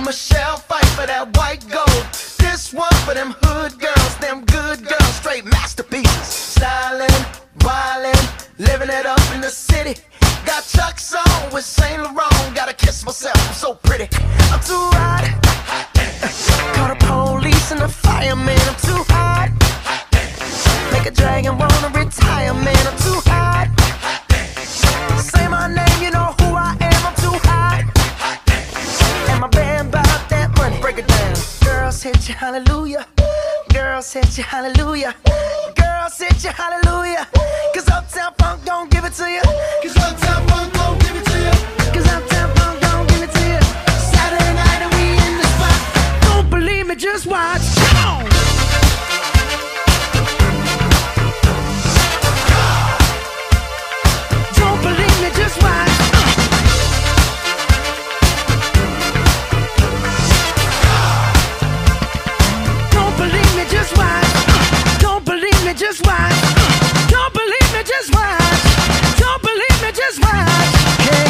Michelle fight for that white gold. This one for them hood girls, them good girls, straight masterpieces. Styling, wildin', living it up in the city. Got Chuck's on with Saint Laurent. Gotta kiss myself, I'm so pretty. I'm too hot. Call the police and the fireman. I'm too hot. Make a dragon wanna retire, man. I'm too hot. Say my name, you know who I am. I'm too hot. And my band bought that money. Break it down. Girls hit you, hallelujah. Girls hit you, hallelujah. Girls hit you, hallelujah. Cause Uptown Funk don't give it to you. Cause Uptown Funk don't give it to you. Cause Uptown Funk don't give it to you. Saturday night and we in the spot. Don't believe me, just watch. Come on. Don't believe me, just watch. Just watch. Don't believe me, just watch. Don't believe me, just watch. Don't believe me, just watch. Hey,